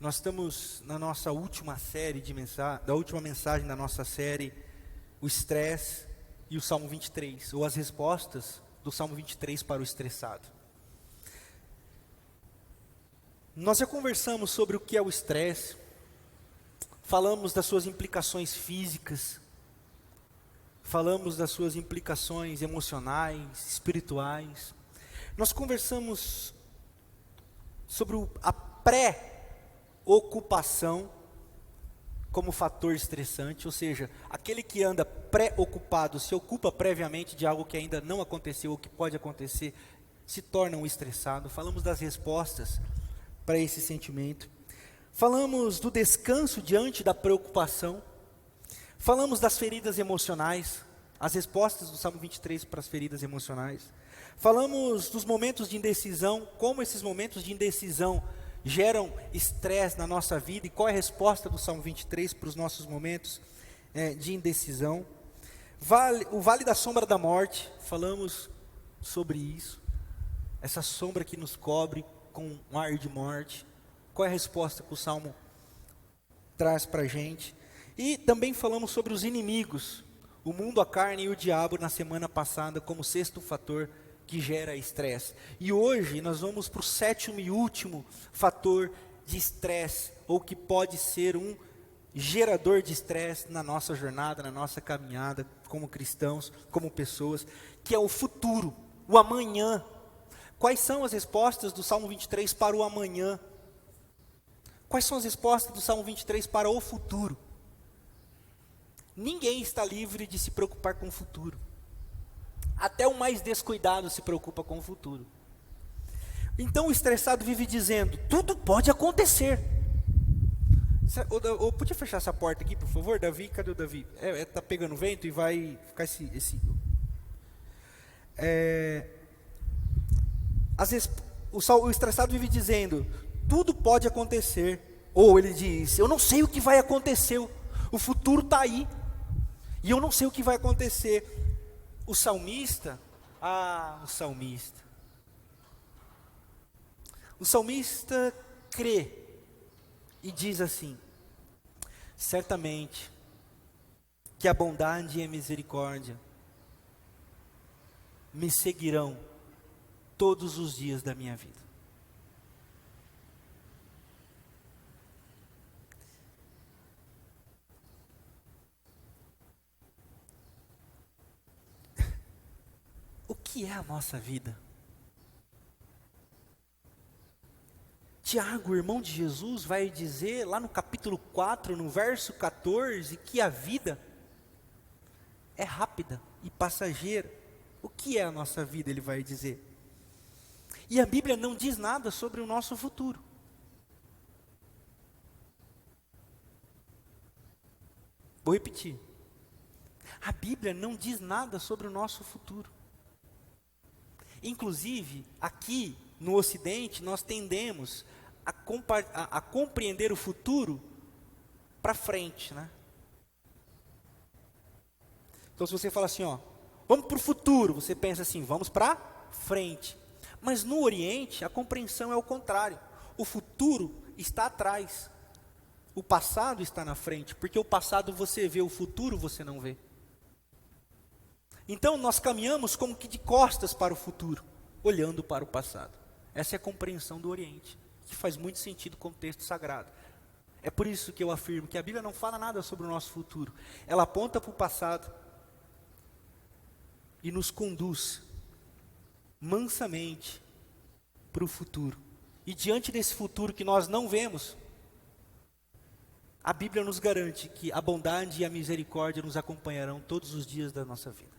Nós estamos na nossa última série da última mensagem da nossa série, o estresse e o Salmo 23, ou as respostas do Salmo 23 para o estressado. Nós já conversamos sobre o que é o estresse, falamos das suas implicações físicas, falamos das suas implicações emocionais, espirituais. Nós conversamos sobre a pré-ocupação como fator estressante, ou seja, aquele que anda pré-ocupado, se ocupa previamente de algo que ainda não aconteceu ou que pode acontecer, se torna um estressado. Falamos das respostas para esse sentimento. Falamos do descanso diante da preocupação. Falamos das feridas emocionais, as respostas do Salmo 23 para as feridas emocionais. Falamos dos momentos de indecisão, como esses momentos de indecisão geram estresse na nossa vida e qual é a resposta do Salmo 23 para os nossos momentos de indecisão. O vale da sombra da morte, falamos sobre isso, essa sombra que nos cobre com um ar de morte. Qual é a resposta que o Salmo traz para a gente? E também falamos sobre os inimigos, o mundo, a carne e o diabo na semana passada como sexto fator que gera estresse. E hoje nós vamos para o sétimo e último fator de estresse, ou que pode ser um gerador de estresse na nossa jornada, na nossa caminhada como cristãos, como pessoas, que é o futuro, o amanhã. Quais são as respostas do Salmo 23 para o amanhã? Quais são as respostas do Salmo 23 para o futuro? Ninguém está livre de se preocupar com o futuro. Até o mais descuidado se preocupa com o futuro. Então o estressado vive dizendo, tudo pode acontecer. Podia fechar essa porta aqui, por favor, Davi? Cadê o Davi? Tá pegando vento e vai ficar esse... O estressado vive dizendo, tudo pode acontecer. Ou ele diz, eu não sei o que vai acontecer, o futuro está aí, e eu não sei o que vai acontecer. O salmista crê e diz assim, certamente que a bondade e a misericórdia me seguirão todos os dias da minha vida. O que é a nossa vida? Tiago, irmão de Jesus, vai dizer lá no capítulo 4, no verso 14, que a vida é rápida e passageira. O que é a nossa vida, ele vai dizer. E a Bíblia não diz nada sobre o nosso futuro. Vou repetir. A Bíblia não diz nada sobre o nosso futuro. Inclusive, aqui no Ocidente, nós tendemos a compreender o futuro para frente, né? Então, se você fala assim, vamos para o futuro, você pensa assim, vamos para frente. Mas no Oriente, a compreensão é o contrário. O futuro está atrás. O passado está na frente, porque o passado você vê, o futuro você não vê. Então nós caminhamos como que de costas para o futuro, olhando para o passado. Essa é a compreensão do Oriente, que faz muito sentido com o texto sagrado. É por isso que eu afirmo que a Bíblia não fala nada sobre o nosso futuro. Ela aponta para o passado e nos conduz mansamente para o futuro. E diante desse futuro que nós não vemos, a Bíblia nos garante que a bondade e a misericórdia nos acompanharão todos os dias da nossa vida.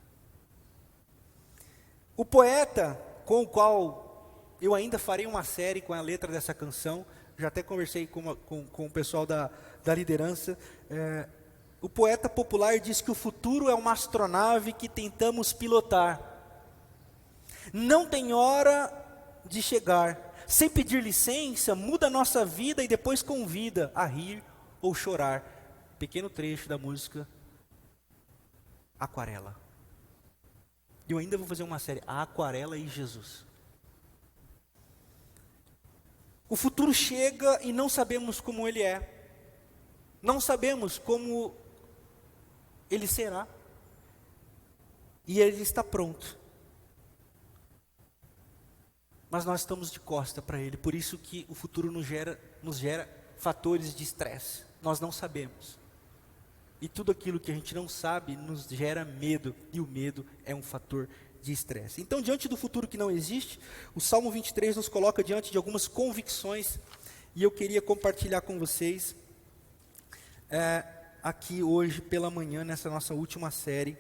O poeta com o qual eu ainda farei uma série com a letra dessa canção, já até conversei com o pessoal da liderança, o poeta popular diz que o futuro é uma astronave que tentamos pilotar. Não tem hora de chegar, sem pedir licença, muda a nossa vida e depois convida a rir ou chorar. Pequeno trecho da música Aquarela. Eu ainda vou fazer uma série, a Aquarela e Jesus. O futuro chega e não sabemos como ele é. Não sabemos como ele será. E ele está pronto. Mas nós estamos de costa para ele. Por isso que o futuro nos gera fatores de estresse. Nós não sabemos. E tudo aquilo que a gente não sabe nos gera medo. E o medo é um fator de estresse. Então, diante do futuro que não existe, o Salmo 23 nos coloca diante de algumas convicções. E eu queria compartilhar com vocês aqui hoje pela manhã, nessa nossa última série.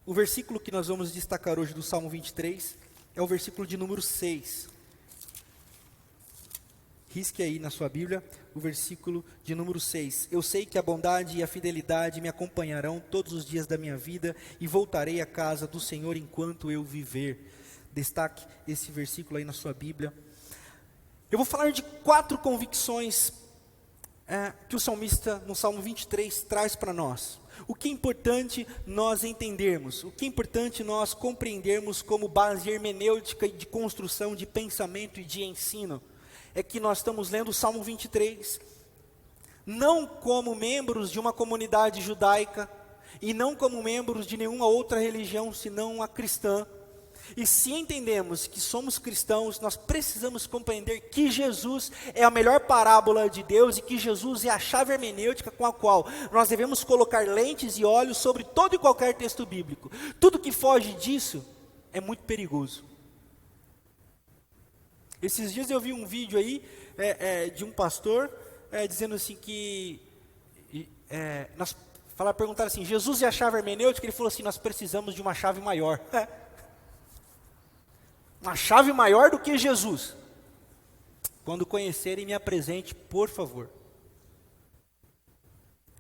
O versículo que nós vamos destacar hoje do Salmo 23 é o versículo de número 6. Risque aí na sua Bíblia o versículo de número 6. Eu sei que a bondade e a fidelidade me acompanharão todos os dias da minha vida e voltarei à casa do Senhor enquanto eu viver. Destaque esse versículo aí na sua Bíblia. Eu vou falar de 4 convicções que o salmista no Salmo 23 traz para nós. O que é importante nós entendermos, o que é importante nós compreendermos como base hermenêutica e de construção de pensamento e de ensino, é que nós estamos lendo o Salmo 23, não como membros de uma comunidade judaica, e não como membros de nenhuma outra religião, senão a cristã. E se entendemos que somos cristãos, nós precisamos compreender que Jesus é a melhor parábola de Deus e que Jesus é a chave hermenêutica com a qual nós devemos colocar lentes e olhos sobre todo e qualquer texto bíblico. Tudo que foge disso é muito perigoso. Esses dias eu vi um vídeo aí de um pastor dizendo assim que perguntaram assim, Jesus é a chave hermenêutica? Ele falou assim, nós precisamos de uma chave maior. Uma chave maior do que Jesus. Quando conhecerem, me apresente, por favor.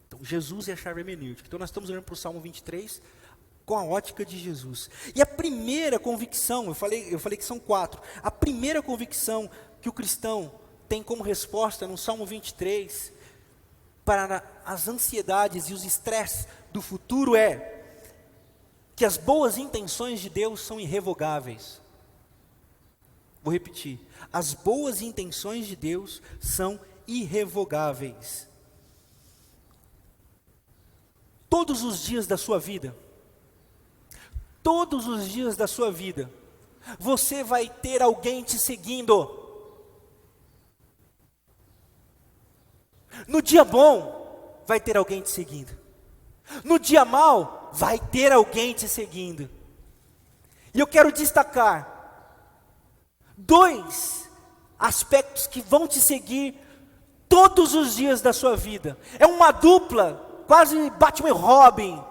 Então, Jesus é a chave hermenêutica. Então, nós estamos olhando para o Salmo 23 com a ótica de Jesus. E a primeira convicção, eu falei que são 4. A primeira convicção que o cristão tem como resposta no Salmo 23 para as ansiedades e os estresses do futuro é que as boas intenções de Deus são irrevogáveis. Vou repetir, as boas intenções de Deus são irrevogáveis. Todos os dias da sua vida, você vai ter alguém te seguindo. No dia bom, vai ter alguém te seguindo. No dia mau, vai ter alguém te seguindo. E eu quero destacar 2 aspectos que vão te seguir todos os dias da sua vida. É uma dupla, quase Batman e Robin,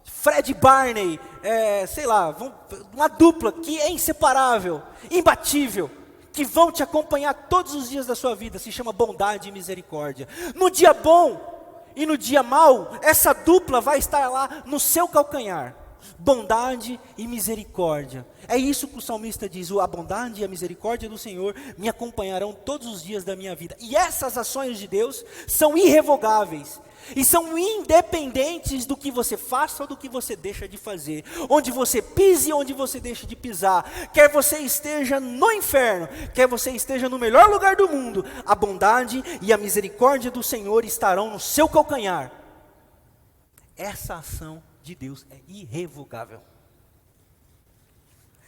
Fred e Barney, uma dupla que é inseparável, imbatível, que vão te acompanhar todos os dias da sua vida, se chama bondade e misericórdia. No dia bom e no dia mau, essa dupla vai estar lá no seu calcanhar. Bondade e misericórdia. É isso que o salmista diz, a bondade e a misericórdia do Senhor me acompanharão todos os dias da minha vida. E essas ações de Deus são irrevogáveis. E são independentes do que você faça ou do que você deixa de fazer. Onde você pise, onde você deixa de pisar. Quer você esteja no inferno, quer você esteja no melhor lugar do mundo, a bondade e a misericórdia do Senhor estarão no seu calcanhar. Essa ação de Deus é irrevogável.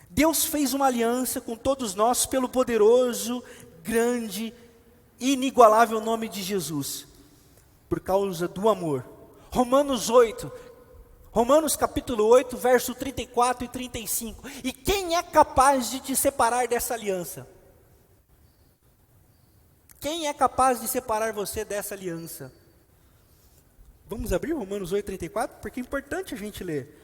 Deus fez uma aliança com todos nós pelo poderoso, grande e inigualável nome de Jesus, por causa do amor. Romanos capítulo 8, verso 34 e 35. E quem é capaz de te separar dessa aliança? Quem é capaz de separar você dessa aliança? Vamos abrir Romanos 8, 34, porque é importante a gente ler.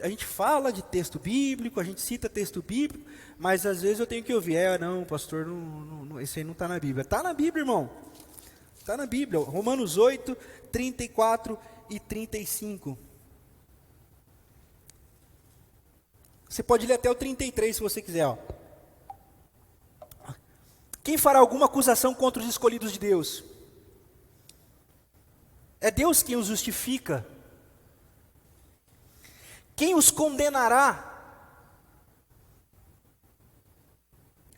A gente fala de texto bíblico, a gente cita texto bíblico, mas às vezes eu tenho que ouvir, não, pastor, esse aí não está na Bíblia. Está na Bíblia, irmão. Está na Bíblia, Romanos 8, 34 e 35. Você pode ler até o 33 se você quiser. Ó. Quem fará alguma acusação contra os escolhidos de Deus? É Deus quem os justifica. Quem os condenará?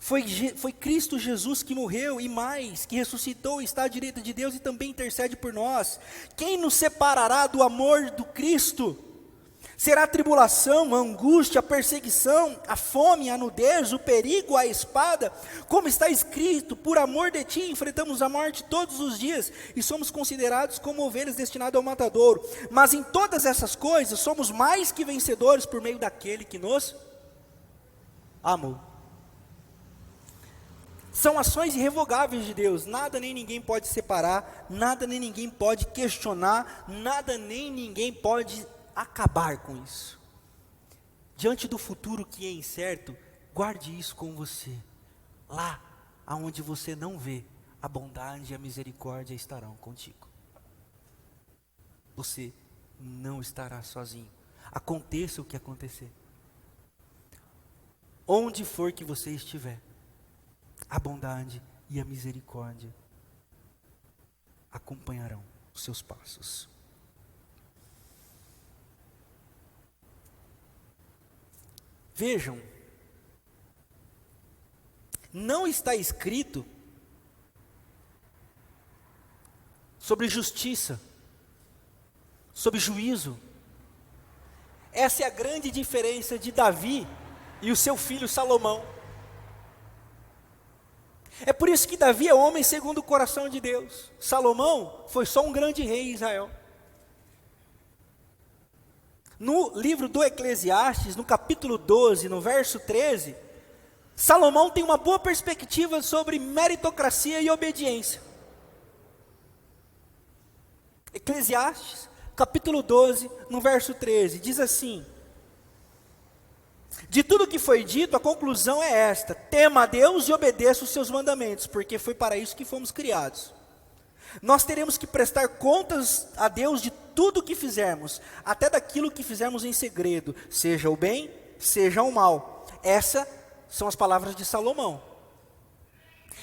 Foi Cristo Jesus que morreu e mais, que ressuscitou, está à direita de Deus e também intercede por nós. Quem nos separará do amor do Cristo? Será a tribulação, a angústia, a perseguição, a fome, a nudez, o perigo, a espada? Como está escrito, por amor de ti enfrentamos a morte todos os dias e somos considerados como ovelhas destinadas ao matadouro. Mas em todas essas coisas somos mais que vencedores por meio daquele que nos amou. São ações irrevogáveis de Deus, nada nem ninguém pode separar, nada nem ninguém pode questionar, nada nem ninguém pode acabar com isso. Diante do futuro que é incerto, guarde isso com você. Lá, aonde você não vê, a bondade e a misericórdia estarão contigo. Você não estará sozinho. Aconteça o que acontecer. Onde for que você estiver, a bondade e a misericórdia acompanharão os seus passos. Vejam, não está escrito sobre justiça, sobre juízo. Essa é a grande diferença de Davi e o seu filho Salomão. É por isso que Davi é homem segundo o coração de Deus. Salomão foi só um grande rei em Israel. No livro do Eclesiastes, no capítulo 12, no verso 13, Salomão tem uma boa perspectiva sobre meritocracia e obediência. Eclesiastes, capítulo 12, no verso 13, diz assim: de tudo que foi dito, a conclusão é esta: tema a Deus e obedeça os seus mandamentos, porque foi para isso que fomos criados. Nós teremos que prestar contas a Deus de tudo o que fizermos, até daquilo que fizermos em segredo, seja o bem, seja o mal. Essas são as palavras de Salomão.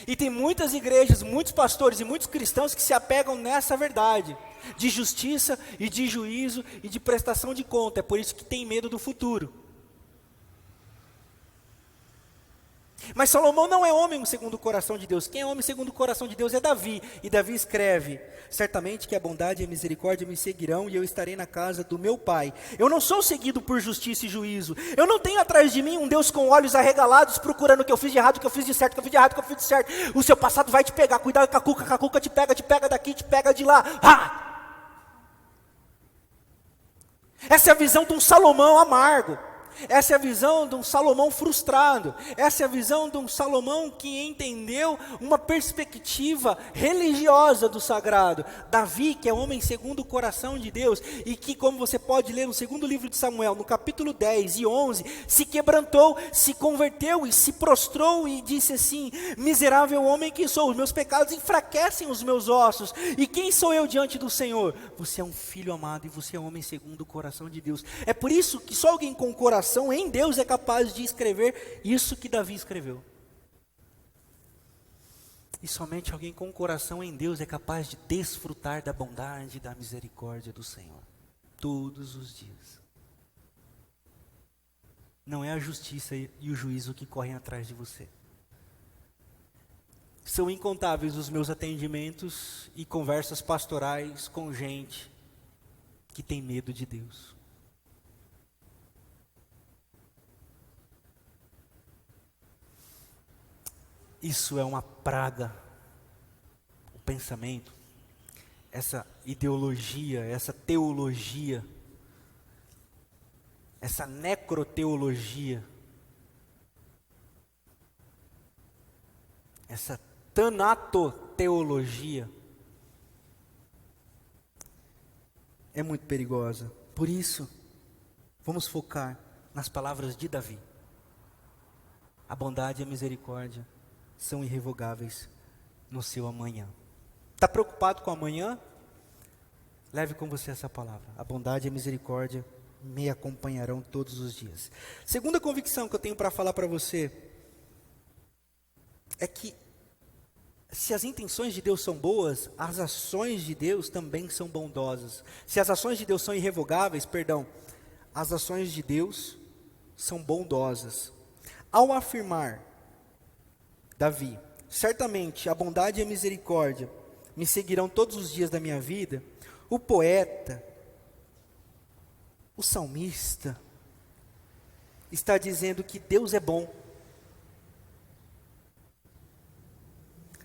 E tem muitas igrejas, muitos pastores e muitos cristãos que se apegam nessa verdade, de justiça e de juízo e de prestação de conta. É por isso que tem medo do futuro. Mas Salomão não é homem segundo o coração de Deus. Quem é homem segundo o coração de Deus é Davi. E Davi escreve: certamente que a bondade e a misericórdia me seguirão, e eu estarei na casa do meu pai. Eu não sou seguido por justiça e juízo. Eu não tenho atrás de mim um Deus com olhos arregalados, procurando o que eu fiz de errado, o que eu fiz de certo, o que eu fiz de errado, o que eu fiz de certo. O seu passado vai te pegar. Cuidado com a cuca te pega daqui, te pega de lá. Essa é a visão de um Salomão amargo. Essa é a visão de um Salomão frustrado. Essa é a visão de um Salomão que entendeu uma perspectiva religiosa do sagrado. Davi, que é homem segundo o coração de Deus, e que, como você pode ler no segundo livro de Samuel, no capítulo 10 e 11, se quebrantou, se converteu e se prostrou e disse assim: miserável homem que sou, os meus pecados enfraquecem os meus ossos, e quem sou eu diante do Senhor? Você é um filho amado e você é homem segundo o coração de Deus. É por isso que só alguém com coração em Deus é capaz de escrever isso que Davi escreveu. E somente alguém com coração em Deus é capaz de desfrutar da bondade e da misericórdia do Senhor todos os dias. Não é a justiça e o juízo que correm atrás de você. São incontáveis os meus atendimentos e conversas pastorais com gente que tem medo de Deus. Isso é uma praga, o pensamento, essa ideologia, essa teologia, essa necroteologia, essa tanatoteologia, é muito perigosa. Por isso, vamos focar nas palavras de Davi. A bondade e a misericórdia são irrevogáveis no seu amanhã. Está preocupado com o amanhã? Leve com você essa palavra: a bondade e a misericórdia me acompanharão todos os dias. Segunda convicção que eu tenho para falar para você é que se as intenções de Deus são boas, as ações de Deus também são bondosas. Se as ações de Deus são irrevogáveis, as ações de Deus são bondosas. Ao afirmar Davi: certamente a bondade e a misericórdia me seguirão todos os dias da minha vida. O poeta, o salmista, está dizendo que Deus é bom.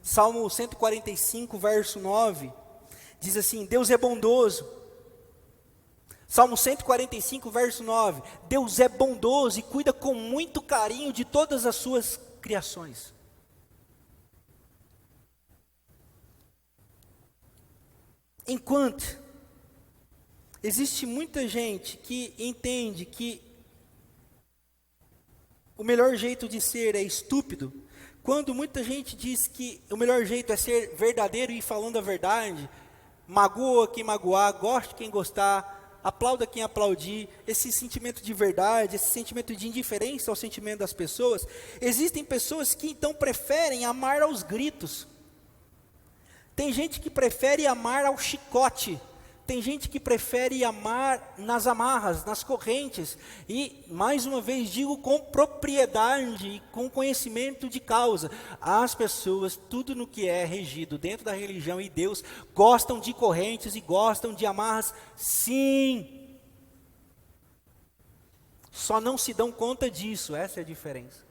Salmo 145, verso 9, diz assim: Deus é bondoso. Salmo 145, verso 9, Deus é bondoso e cuida com muito carinho de todas as suas criações. Enquanto existe muita gente que entende que o melhor jeito de ser é estúpido, quando muita gente diz que o melhor jeito é ser verdadeiro e falando a verdade, magoa quem magoar, goste quem gostar, aplauda quem aplaudir, esse sentimento de verdade, esse sentimento de indiferença ao sentimento das pessoas, existem pessoas que então preferem amar aos gritos. Tem gente que prefere amar ao chicote, tem gente que prefere amar nas amarras, nas correntes, e mais uma vez digo com propriedade e com conhecimento de causa, as pessoas, tudo no que é regido dentro da religião e Deus, gostam de correntes e gostam de amarras, sim, só não se dão conta disso, essa é a diferença.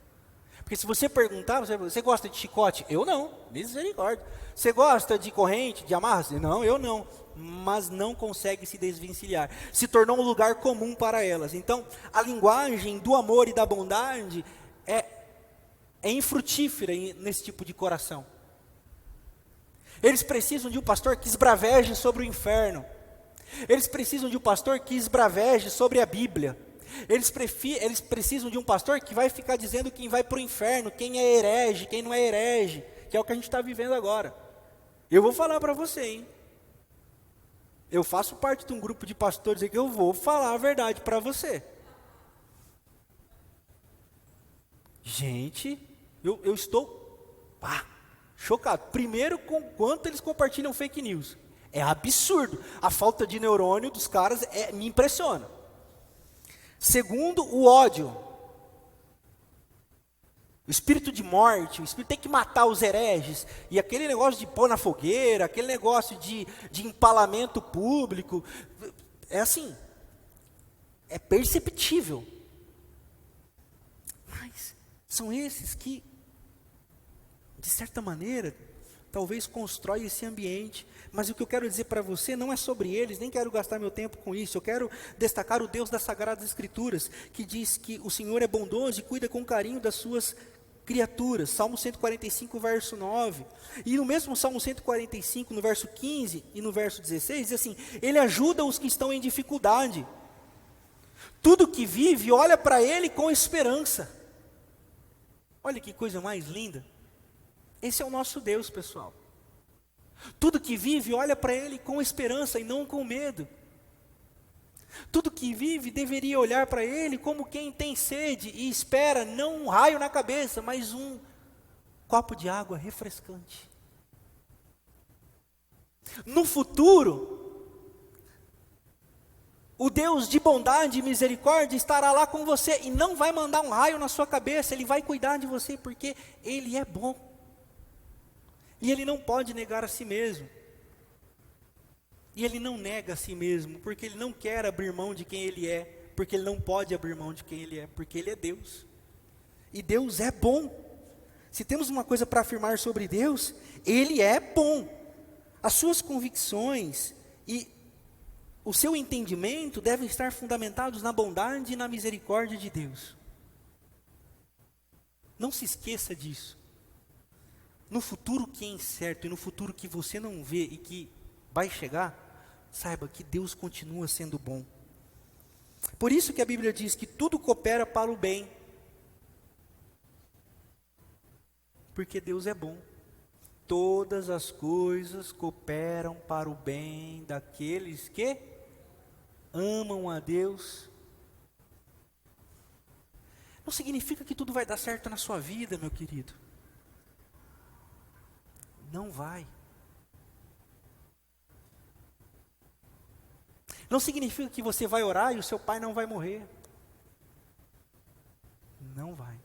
Porque se você perguntar, você gosta de chicote? Eu não, misericórdia. Você gosta de corrente, de amarras? Não, eu não. Mas não consegue se desvencilhar. Se tornou um lugar comum para elas. Então, a linguagem do amor e da bondade é infrutífera nesse tipo de coração. Eles precisam de um pastor que esbraveje sobre o inferno. Eles precisam de um pastor que esbraveje sobre a Bíblia. Eles precisam de um pastor que vai ficar dizendo quem vai para o inferno, quem é herege, quem não é herege, que é o que a gente está vivendo agora. Eu vou falar para você, hein? Eu faço parte de um grupo de pastores aqui que eu vou falar a verdade para você. Gente, eu estou chocado. Primeiro, com quanto eles compartilham fake news. É absurdo. A falta de neurônio dos caras me impressiona. Segundo, o ódio. O espírito de morte, o espírito tem que matar os hereges, e aquele negócio de pôr na fogueira, aquele negócio de empalamento público, é assim, é perceptível. Mas são esses que, de certa maneira, talvez constroem esse ambiente. Mas o que eu quero dizer para você não é sobre eles, nem quero gastar meu tempo com isso. Eu quero destacar o Deus das Sagradas Escrituras, que diz que o Senhor é bondoso e cuida com carinho das suas criaturas. Salmo 145, verso 9. E no mesmo Salmo 145, no verso 15 e no verso 16, diz assim: Ele ajuda os que estão em dificuldade. Tudo que vive olha para Ele com esperança. Olha que coisa mais linda. Esse é o nosso Deus, pessoal. Tudo que vive olha para Ele com esperança e não com medo. Tudo que vive deveria olhar para Ele como quem tem sede e espera não um raio na cabeça, mas um copo de água refrescante. No futuro, o Deus de bondade e misericórdia estará lá com você e não vai mandar um raio na sua cabeça, Ele vai cuidar de você porque Ele é bom. E Ele não pode negar a si mesmo. E Ele não nega a si mesmo, porque Ele não quer abrir mão de quem Ele é, porque Ele não pode abrir mão de quem Ele é, porque Ele é Deus. E Deus é bom. Se temos uma coisa para afirmar sobre Deus, Ele é bom. As suas convicções e o seu entendimento devem estar fundamentados na bondade e na misericórdia de Deus. Não se esqueça disso. No futuro que é incerto e no futuro que você não vê e que vai chegar, saiba que Deus continua sendo bom. Por isso que a Bíblia diz que tudo coopera para o bem. Porque Deus é bom. Todas as coisas cooperam para o bem daqueles que amam a Deus. Não significa que tudo vai dar certo na sua vida, meu querido. Não vai. Não significa que você vai orar e o seu pai não vai morrer. Não vai.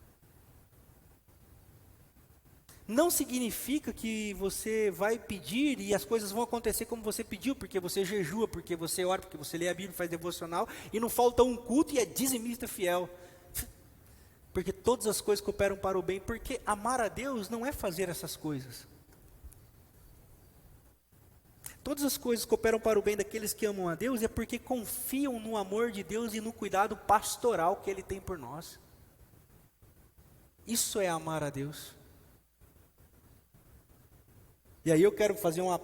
não significa que você vai pedir e as coisas vão acontecer como você pediu, porque você jejua, porque você ora, porque você lê a Bíblia, faz devocional, e não falta um culto e é dizimista fiel. Porque todas as coisas cooperam para o bem, porque amar a Deus não é fazer essas coisas. Todas as coisas cooperam para o bem daqueles que amam a Deus, é porque confiam no amor de Deus e no cuidado pastoral que Ele tem por nós. Isso é amar a Deus. E aí eu quero fazer uma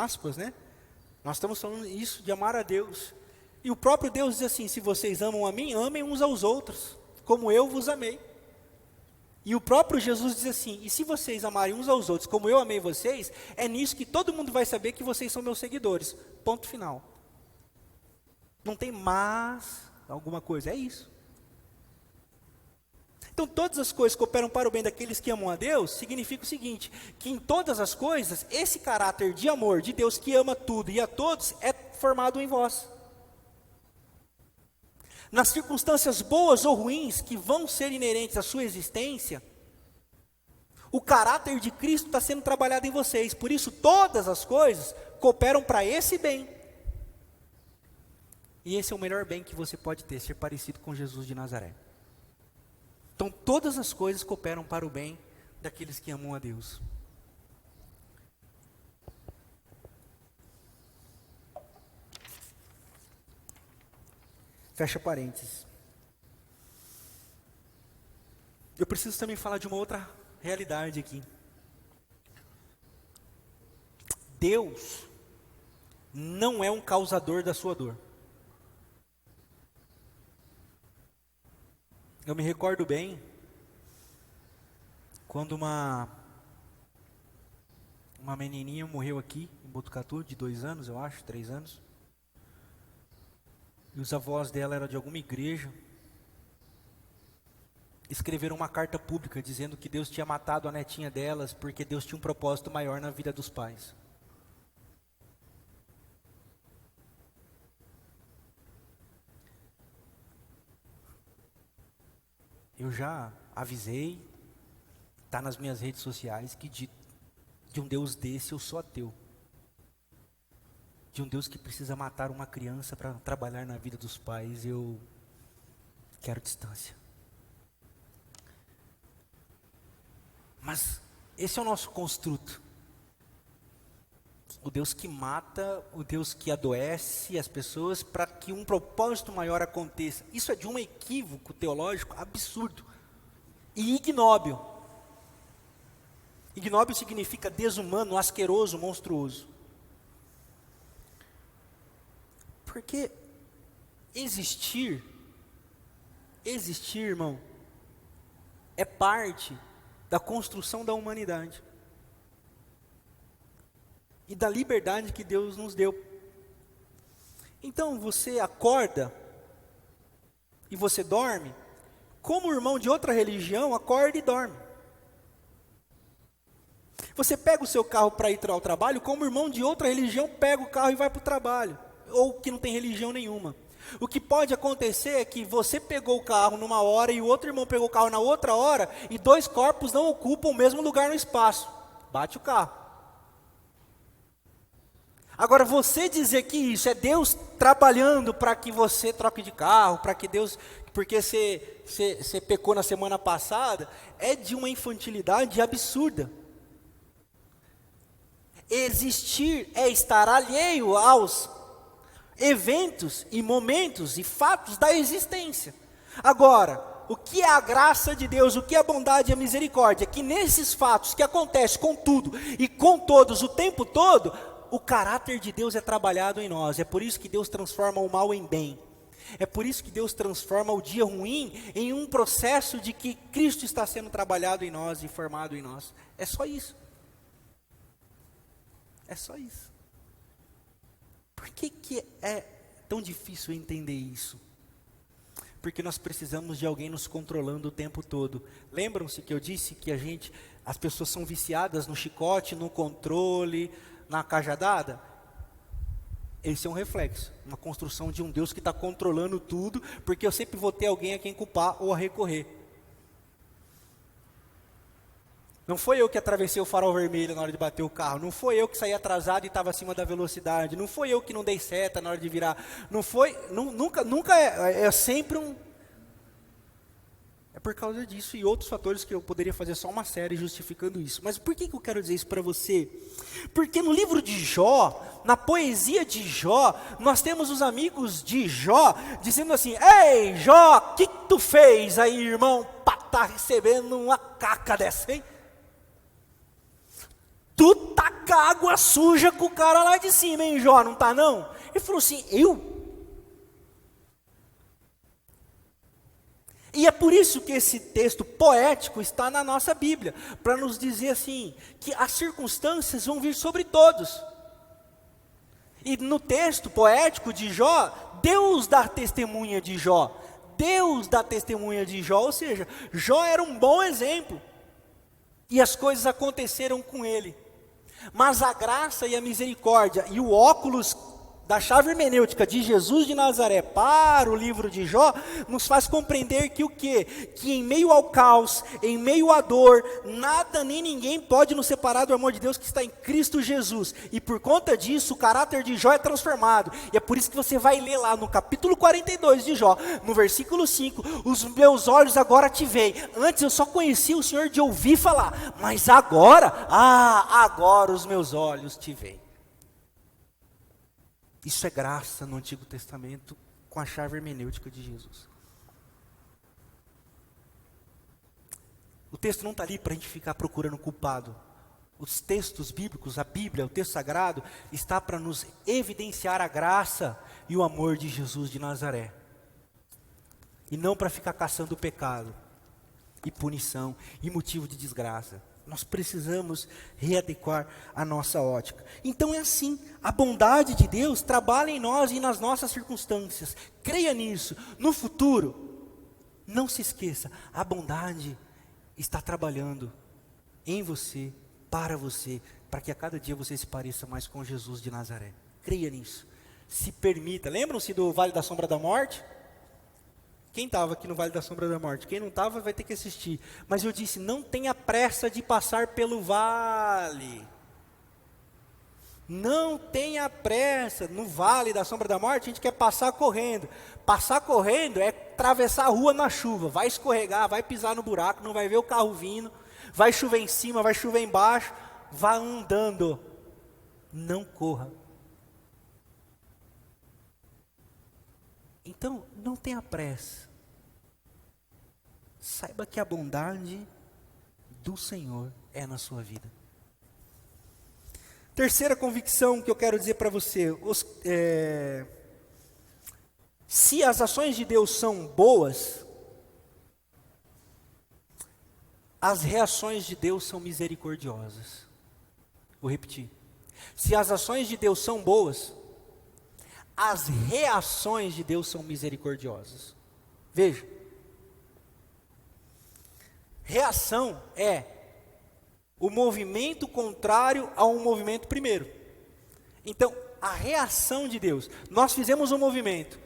aspas, né? Nós estamos falando isso de amar a Deus. E o próprio Deus diz assim: se vocês amam a mim, amem uns aos outros, como eu vos amei. E o próprio Jesus diz assim: e se vocês amarem uns aos outros como eu amei vocês, é nisso que todo mundo vai saber que vocês são meus seguidores. Ponto final. Não tem mais alguma coisa, é isso. Então todas as coisas cooperam para o bem daqueles que amam a Deus, significa o seguinte, que em todas as coisas, esse caráter de amor de Deus que ama tudo e a todos, é formado em vós. Nas circunstâncias boas ou ruins que vão ser inerentes à sua existência, o caráter de Cristo está sendo trabalhado em vocês. Por isso todas as coisas cooperam para esse bem. E esse é o melhor bem que você pode ter, ser parecido com Jesus de Nazaré. Então todas as coisas cooperam para o bem daqueles que amam a Deus. Fecha parênteses. Eu preciso também falar de uma outra realidade aqui. Deus não é um causador da sua dor. Eu me recordo bem, quando uma menininha morreu aqui, em Botucatu, de 2 anos, eu acho, 3 anos. E os avós dela eram de alguma igreja. Escreveram uma carta pública dizendo que Deus tinha matado a netinha delas, porque Deus tinha um propósito maior na vida dos pais. Eu já avisei, está nas minhas redes sociais, que de um Deus desse eu sou ateu. De um Deus que precisa matar uma criança para trabalhar na vida dos pais, eu quero distância. Mas esse é o nosso construto. O Deus que mata, o Deus que adoece as pessoas para que um propósito maior aconteça. Isso é de um equívoco teológico absurdo e ignóbil. Ignóbil significa desumano, asqueroso, monstruoso. Porque existir, irmão, é parte da construção da humanidade e da liberdade que Deus nos deu. Então você acorda e você dorme, como o irmão de outra religião acorda e dorme. Você pega o seu carro para ir ao trabalho, como o irmão de outra religião pega o carro e vai para o trabalho, ou que não tem religião nenhuma. O que pode acontecer é que você pegou o carro numa hora e o outro irmão pegou o carro na outra hora, e 2 corpos não ocupam o mesmo lugar no espaço. Bate o carro. Agora, você dizer que isso é Deus trabalhando para que você troque de carro, para que Deus, porque você pecou na semana passada, é de uma infantilidade absurda. Existir é estar alheio aos eventos e momentos e fatos da existência. Agora, o que é a graça de Deus, o que é a bondade e a misericórdia? Que nesses fatos que acontecem com tudo e com todos o tempo todo, o caráter de Deus é trabalhado em nós. É por isso que Deus transforma o mal em bem. É por isso que Deus transforma o dia ruim em um processo de que Cristo está sendo trabalhado em nós e formado em nós. É só isso. É só isso. Por que é tão difícil entender isso? Porque nós precisamos de alguém nos controlando o tempo todo. Lembram-se que eu disse que as pessoas são viciadas no chicote, no controle, na cajadada? Esse é um reflexo, uma construção de um Deus que está controlando tudo, porque eu sempre vou ter alguém a quem culpar ou a recorrer. Não foi eu que atravessei o farol vermelho na hora de bater o carro. Não foi eu que saí atrasado e estava acima da velocidade. Não foi eu que não dei seta na hora de virar. Não foi, nunca é sempre um... É por causa disso e outros fatores que eu poderia fazer só uma série justificando isso. Mas por que eu quero dizer isso para você? Porque no livro de Jó, na poesia de Jó, nós temos os amigos de Jó dizendo assim: ei, Jó, o que tu fez aí, irmão, para estar recebendo uma caca dessa, hein? Tu taca água suja com o cara lá de cima, hein, Jó, não tá não? Ele falou assim, eu? E é por isso que esse texto poético está na nossa Bíblia, para nos dizer assim, que as circunstâncias vão vir sobre todos. E no texto poético de Jó, Deus dá testemunha de Jó. Deus dá testemunha de Jó, ou seja, Jó era um bom exemplo. E as coisas aconteceram com ele. Mas a graça e a misericórdia e o óculos da chave hermenêutica de Jesus de Nazaré para o livro de Jó, nos faz compreender que o quê? Que em meio ao caos, em meio à dor, nada nem ninguém pode nos separar do amor de Deus que está em Cristo Jesus. E por conta disso, o caráter de Jó é transformado. E é por isso que você vai ler lá no capítulo 42 de Jó, no versículo 5, os meus olhos agora te veem. Antes eu só conhecia o Senhor de ouvir falar, mas agora, agora os meus olhos te veem. Isso é graça no Antigo Testamento com a chave hermenêutica de Jesus. O texto não está ali para a gente ficar procurando culpado. Os textos bíblicos, a Bíblia, o texto sagrado, está para nos evidenciar a graça e o amor de Jesus de Nazaré. E não para ficar caçando pecado, e punição, e motivo de desgraça. Nós precisamos readequar a nossa ótica. Então é assim, a bondade de Deus trabalha em nós e nas nossas circunstâncias. Creia nisso. No futuro, não se esqueça, a bondade está trabalhando em você, para que a cada dia você se pareça mais com Jesus de Nazaré. Creia nisso. Se permita. Lembram-se do Vale da Sombra da Morte? Quem estava aqui no Vale da Sombra da Morte? Quem não estava vai ter que assistir. Mas eu disse, não tenha pressa de passar pelo vale. Não tenha pressa. No Vale da Sombra da Morte, a gente quer passar correndo. Passar correndo é atravessar a rua na chuva. Vai escorregar, vai pisar no buraco, não vai ver o carro vindo. Vai chover em cima, vai chover embaixo. Vá andando. Não corra. Então, não tenha pressa. Saiba que a bondade do Senhor é na sua vida. Terceira convicção que eu quero dizer para você. Se as ações de Deus são boas, as reações de Deus são misericordiosas. Vou repetir. Se as ações de Deus são boas, as reações de Deus são misericordiosas. Veja. Reação é o movimento contrário a um movimento primeiro. Então, a reação de Deus. Nós fizemos um movimento.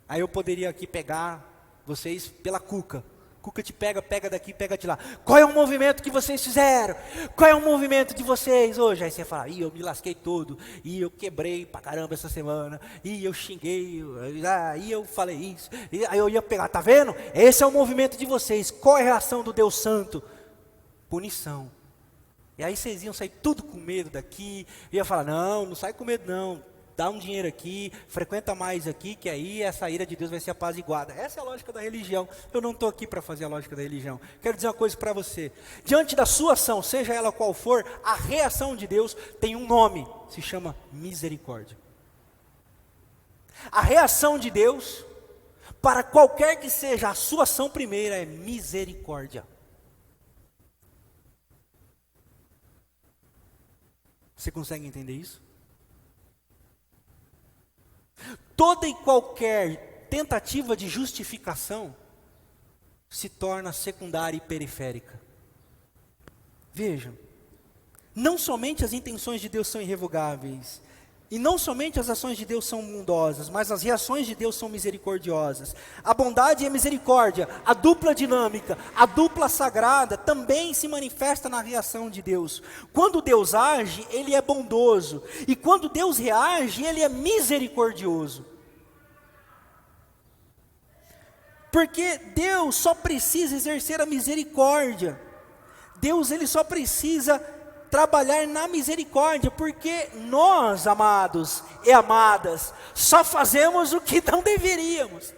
Aí eu poderia aqui pegar vocês pela cuca. Cuca te pega, pega daqui, pega de lá. Qual é o movimento que vocês fizeram? Qual é o movimento de vocês hoje? Aí você fala, eu me lasquei todo, e eu quebrei pra caramba essa semana, e eu xinguei, e eu falei isso, e aí eu ia pegar, tá vendo? Esse é o movimento de vocês. Qual é a reação do Deus Santo? Punição. E aí vocês iam sair tudo com medo daqui, e ia falar, não sai com medo não. Dá um dinheiro aqui, frequenta mais aqui, que aí essa ira de Deus vai ser apaziguada. Essa é a lógica da religião. Eu não estou aqui para fazer a lógica da religião. Quero dizer uma coisa para você. Diante da sua ação, seja ela qual for, a reação de Deus tem um nome. Se chama misericórdia. A reação de Deus, para qualquer que seja a sua ação primeira, é misericórdia. Você consegue entender isso? Toda e qualquer tentativa de justificação se torna secundária e periférica. Vejam, não somente as intenções de Deus são irrevogáveis, E não somente as ações de Deus são bondosas, mas as reações de Deus são misericordiosas. A bondade e a misericórdia, a dupla dinâmica, a dupla sagrada, também se manifesta na reação de Deus. Quando Deus age, Ele é bondoso. E quando Deus reage, Ele é misericordioso. Porque Deus só precisa exercer a misericórdia. Deus, Ele só precisa trabalhar na misericórdia, porque nós, amados e amadas, só fazemos o que não deveríamos.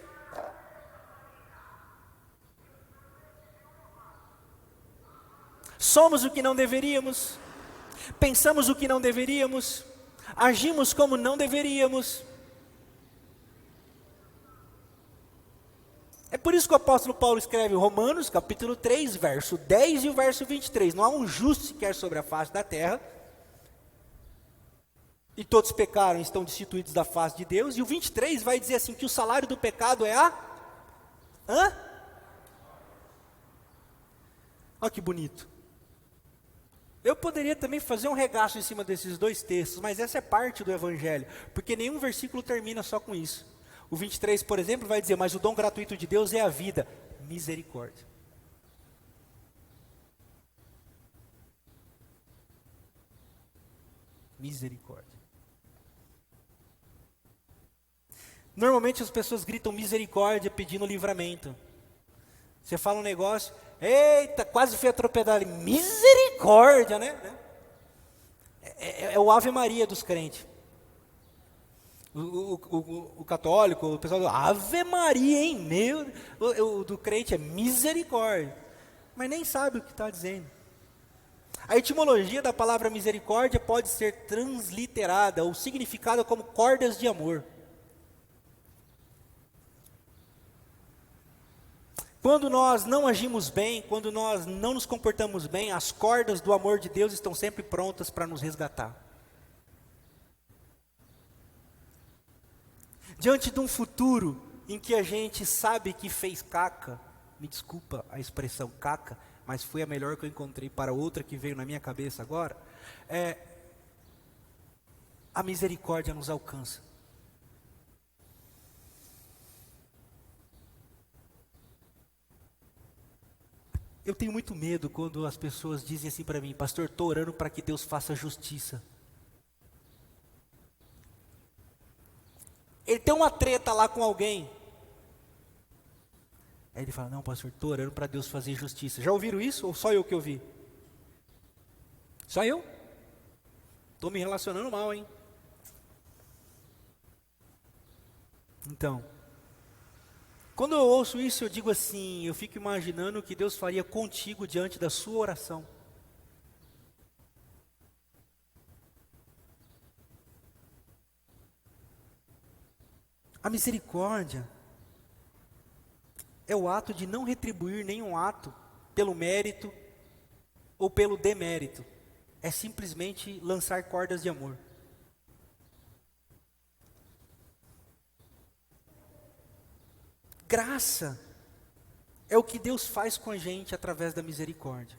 Somos o que não deveríamos, pensamos o que não deveríamos, agimos como não deveríamos. É por isso que o apóstolo Paulo escreve Romanos, capítulo 3, verso 10 e o verso 23. Não há um justo sequer sobre a face da terra. E todos pecaram e estão destituídos da face de Deus. E o 23 vai dizer assim, que o salário do pecado é a... Olha que bonito. Eu poderia também fazer um regaço em cima desses dois textos, mas essa é parte do evangelho. Porque nenhum versículo termina só com isso. O 23, por exemplo, vai dizer, mas o dom gratuito de Deus é a vida, misericórdia. Misericórdia. Normalmente as pessoas gritam misericórdia pedindo livramento. Você fala um negócio, eita, quase fui atropelado, misericórdia, né? É o Ave Maria dos crentes. O católico, o pessoal do Ave Maria, hein, meu, o do crente é misericórdia, mas nem sabe o que está dizendo. A etimologia da palavra misericórdia pode ser transliterada ou significada como cordas de amor. Quando nós não agimos bem, quando nós não nos comportamos bem, as cordas do amor de Deus estão sempre prontas para nos resgatar. Diante de um futuro em que a gente sabe que fez caca, me desculpa a expressão caca, mas foi a melhor que eu encontrei para outra que veio na minha cabeça agora, a misericórdia nos alcança. Eu tenho muito medo quando as pessoas dizem assim para mim, pastor, estou orando para que Deus faça justiça. Ele tem uma treta lá com alguém. Aí ele fala, não pastor, estou orando para Deus fazer justiça. Já ouviram isso ou só eu que ouvi? Só eu? Estou me relacionando mal, hein? Então, quando eu ouço isso eu digo assim, eu fico imaginando o que Deus faria contigo diante da sua oração. A misericórdia é o ato de não retribuir nenhum ato pelo mérito ou pelo demérito. É simplesmente lançar cordas de amor. Graça é o que Deus faz com a gente através da misericórdia.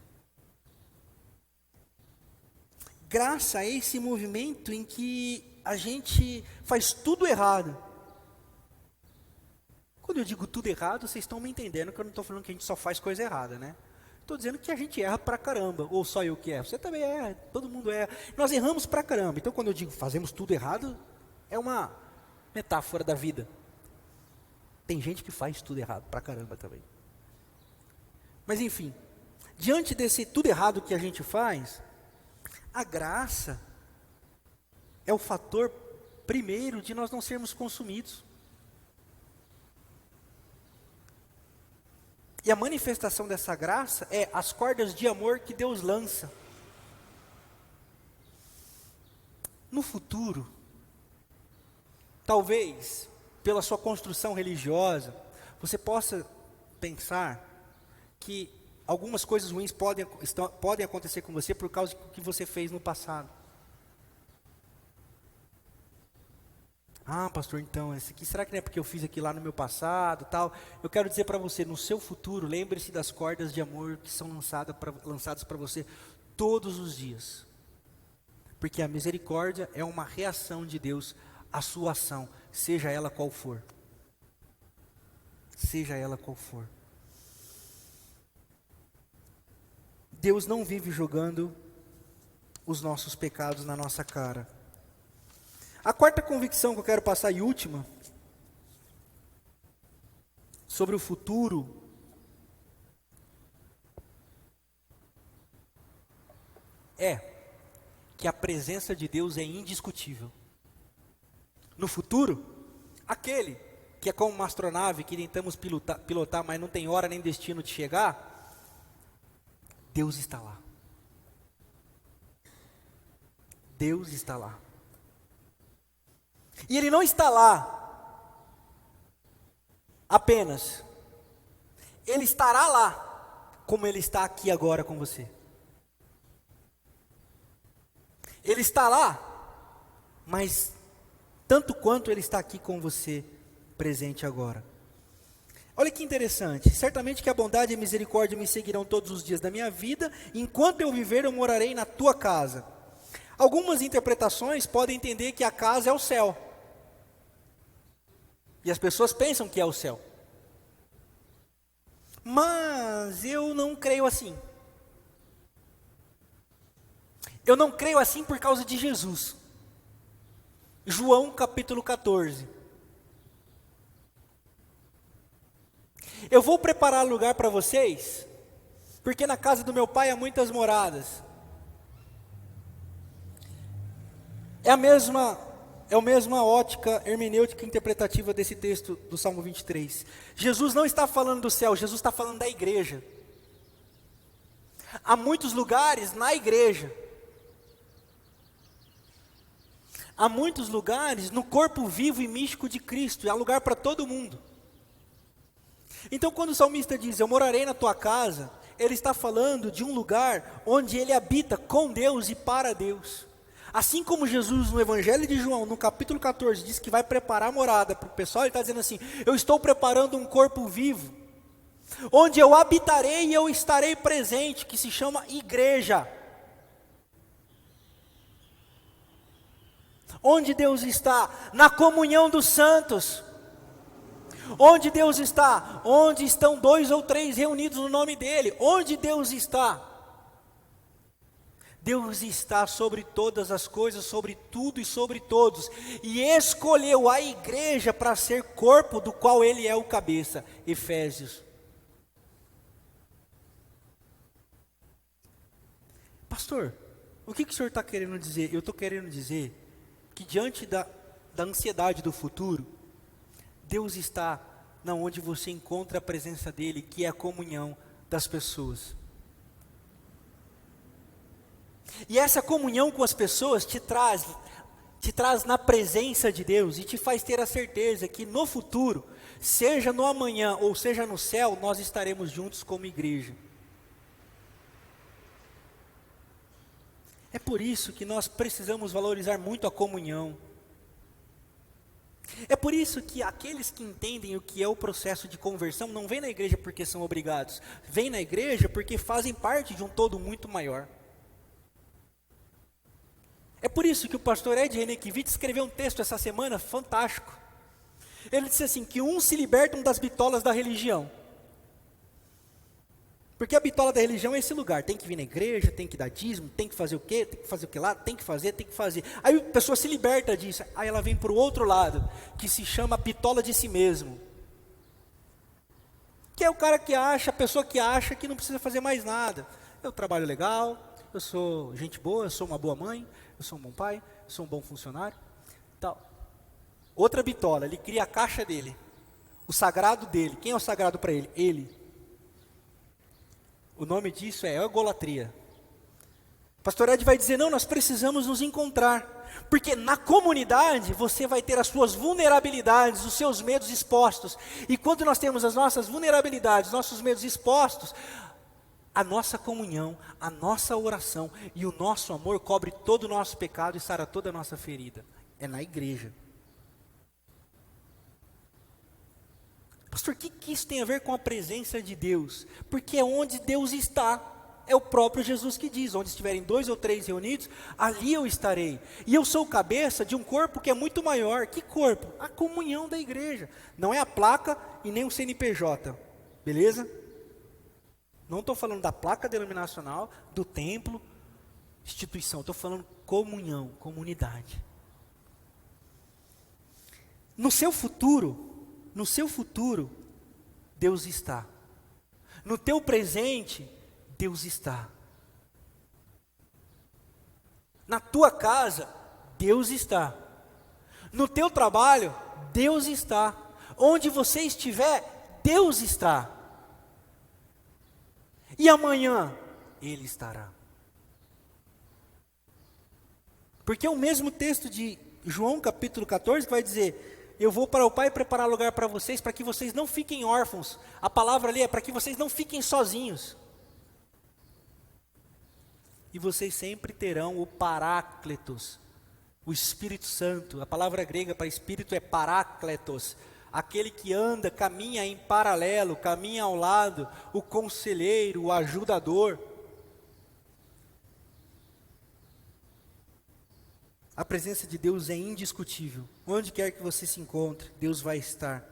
Graça é esse movimento em que a gente faz tudo errado. Quando eu digo tudo errado, vocês estão me entendendo que eu não estou falando que a gente só faz coisa errada, né? Estou dizendo que a gente erra pra caramba, ou só eu que erro. Você também erra, todo mundo erra. Nós erramos pra caramba. Então quando eu digo fazemos tudo errado, é uma metáfora da vida. Tem gente que faz tudo errado pra caramba também. Mas enfim, diante desse tudo errado que a gente faz, a graça é o fator primeiro de nós não sermos consumidos. E a manifestação dessa graça é as cordas de amor que Deus lança. No futuro, talvez, pela sua construção religiosa, você possa pensar que algumas coisas ruins podem acontecer com você por causa do que você fez no passado. Ah, pastor, então, esse aqui, será que não é porque eu fiz aqui lá no meu passado, tal? Eu quero dizer para você, no seu futuro, lembre-se das cordas de amor que são lançadas para você todos os dias. Porque a misericórdia é uma reação de Deus à sua ação, seja ela qual for. Seja ela qual for. Deus não vive jogando os nossos pecados na nossa cara. A quarta convicção que eu quero passar e última, sobre o futuro, é que a presença de Deus é indiscutível. No futuro, aquele que é como uma astronave que tentamos pilotar, mas não tem hora nem destino de chegar, Deus está lá. Deus está lá. E Ele não está lá apenas. Ele estará lá, como Ele está aqui agora com você. Ele está lá, mas tanto quanto Ele está aqui com você, presente agora. Olha que interessante, certamente que a bondade e a misericórdia me seguirão todos os dias da minha vida, enquanto eu viver eu morarei na tua casa. Algumas interpretações podem entender que a casa é o céu, e as pessoas pensam que é o céu, mas eu não creio assim. Eu não creio assim por causa de Jesus. João capítulo 14. Eu vou preparar lugar para vocês, porque na casa do meu pai há muitas moradas. É a mesma ótica hermenêutica interpretativa desse texto do Salmo 23. Jesus não está falando do céu, Jesus está falando da igreja. Há muitos lugares na igreja. Há muitos lugares no corpo vivo e místico de Cristo, e há lugar para todo mundo. Então quando o salmista diz, eu morarei na tua casa, ele está falando de um lugar onde ele habita com Deus e para Deus. Assim como Jesus no Evangelho de João, no capítulo 14, diz que vai preparar morada para o pessoal, ele está dizendo assim, eu estou preparando um corpo vivo, onde eu habitarei e eu estarei presente, que se chama igreja. Onde Deus está? Na comunhão dos santos. Onde Deus está? Onde estão 2 ou 3 reunidos no nome dEle. Onde Deus está? Deus está sobre todas as coisas, sobre tudo e sobre todos. E escolheu a igreja para ser corpo do qual Ele é o cabeça. Efésios. Pastor, o que o senhor está querendo dizer? Eu estou querendo dizer que diante da ansiedade do futuro, Deus está na onde você encontra a presença dEle, que é a comunhão das pessoas. E essa comunhão com as pessoas te traz na presença de Deus, e te faz ter a certeza que no futuro, seja no amanhã ou seja no céu, nós estaremos juntos como igreja. É por isso que nós precisamos valorizar muito a comunhão. É por isso que aqueles que entendem o que é o processo de conversão não vêm na igreja porque são obrigados, vêm na igreja porque fazem parte de um todo muito maior. É por isso que o pastor Ed Renekiewicz escreveu um texto essa semana fantástico. Ele disse assim, que uns se libertam das bitolas da religião. Porque a bitola da religião é esse lugar, tem que vir na igreja, tem que dar dízimo, tem que fazer o quê, tem que fazer o que lá, tem que fazer. Aí a pessoa se liberta disso, aí ela vem para o outro lado, que se chama bitola de si mesmo. Que é o cara que acha, a pessoa que acha que não precisa fazer mais nada. Eu trabalho legal, eu sou gente boa, eu sou uma boa mãe, eu sou um bom pai, eu sou um bom funcionário, tal. Outra bitola, ele cria a caixa dele, o sagrado dele. Quem é o sagrado para ele? Ele. O nome disso é egolatria. Pastor Ed vai dizer, não, nós precisamos nos encontrar, porque na comunidade você vai ter as suas vulnerabilidades, os seus medos expostos, e quando nós temos as nossas vulnerabilidades, nossos medos expostos, a nossa comunhão, a nossa oração e o nosso amor cobre todo o nosso pecado e sara toda a nossa ferida. É na igreja. Pastor, o que isso tem a ver com a presença de Deus? Porque é onde Deus está. É o próprio Jesus que diz: onde estiverem 2 ou 3 reunidos, ali eu estarei. E eu sou o cabeça de um corpo que é muito maior. Que corpo? A comunhão da igreja. Não é a placa e nem o CNPJ, beleza? Não estou falando da placa denominacional, do templo, instituição. Estou falando comunhão, comunidade. No seu futuro, Deus está. No teu presente, Deus está. Na tua casa, Deus está. No teu trabalho, Deus está. Onde você estiver, Deus está. E amanhã, Ele estará. Porque é o mesmo texto de João capítulo 14 que vai dizer: eu vou para o Pai preparar lugar para vocês, para que vocês não fiquem órfãos. A palavra ali é para que vocês não fiquem sozinhos. E vocês sempre terão o Paráclitos, o Espírito Santo. A palavra grega para Espírito é Parácletos. Aquele que anda, caminha em paralelo, caminha ao lado, o conselheiro, o ajudador. A presença de Deus é indiscutível. Onde quer que você se encontre, Deus vai estar.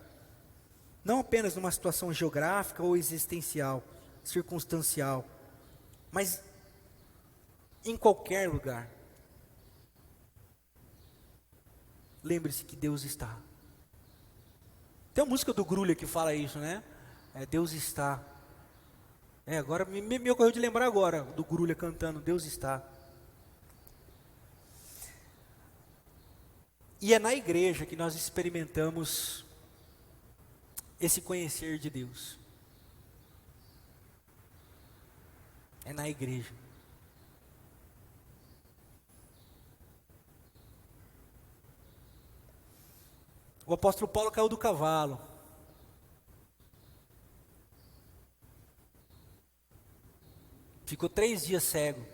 Não apenas numa situação geográfica ou existencial, circunstancial, mas em qualquer lugar. Lembre-se que Deus está. Tem uma música do Grulha que fala isso, né? Deus está. Agora me ocorreu de lembrar agora, do Grulha cantando, Deus está. E é na igreja que nós experimentamos esse conhecer de Deus. É na igreja. O apóstolo Paulo caiu do cavalo. Ficou 3 dias cego.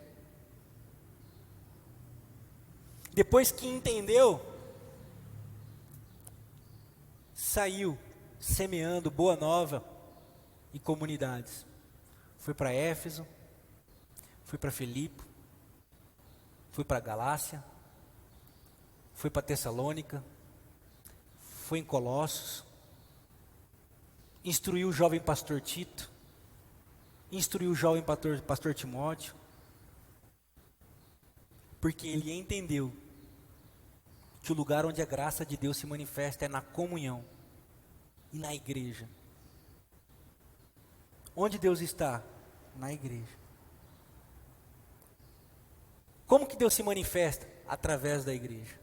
Depois que entendeu, saiu semeando boa nova em comunidades. Foi para Éfeso, foi para Filipe, foi para Galácia, foi para Tessalônica, foi em Colossos, instruiu o jovem pastor Tito, instruiu o jovem pastor Timóteo, porque ele entendeu que o lugar onde a graça de Deus se manifesta é na comunhão e na igreja. Onde Deus está? Na igreja. Como que Deus se manifesta? Através da igreja.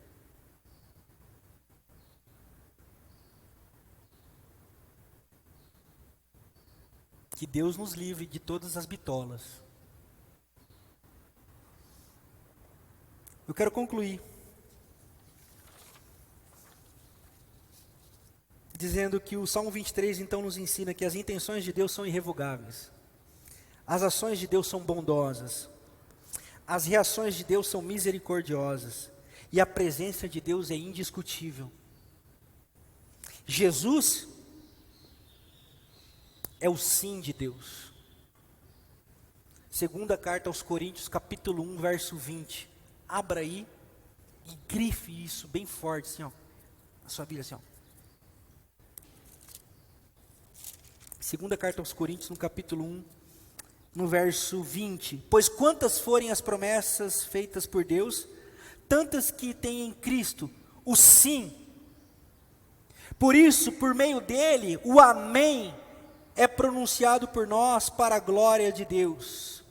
Que Deus nos livre de todas as bitolas. Eu quero concluir dizendo que o Salmo 23 então nos ensina que as intenções de Deus são irrevogáveis. As ações de Deus são bondosas. As reações de Deus são misericordiosas. E a presença de Deus é indiscutível. Jesus é o sim de Deus. Segunda carta aos Coríntios, capítulo 1, verso 20. Abra aí e grife isso bem forte, assim, ó. Na sua Bíblia, assim, ó. Segunda carta aos Coríntios, no capítulo 1, no verso 20. Pois quantas forem as promessas feitas por Deus, tantas que tem em Cristo o sim. Por isso, por meio dele, o amém é pronunciado por nós para a glória de Deus.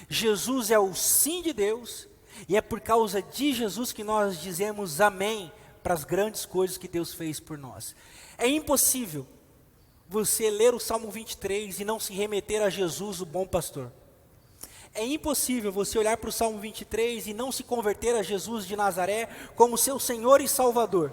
Jesus é o sim de Deus, e é por causa de Jesus que nós dizemos amém para as grandes coisas que Deus fez por nós. É impossível você ler o Salmo 23 e não se remeter a Jesus, o bom pastor. É impossível você olhar para o Salmo 23 e não se converter a Jesus de Nazaré como seu Senhor e Salvador.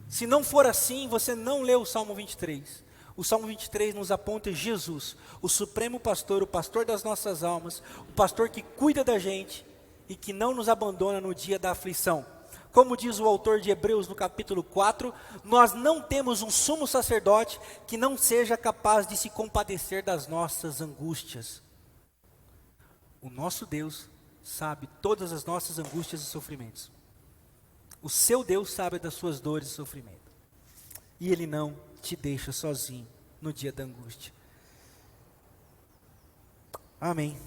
Se não for assim, você não lê o Salmo 23. O Salmo 23 nos aponta Jesus, o supremo pastor, o pastor das nossas almas, o pastor que cuida da gente e que não nos abandona no dia da aflição. Como diz o autor de Hebreus no capítulo 4, nós não temos um sumo sacerdote que não seja capaz de se compadecer das nossas angústias. O nosso Deus sabe todas as nossas angústias e sofrimentos. O seu Deus sabe das suas dores e sofrimento. E Ele não te deixa sozinho no dia da angústia. Amém.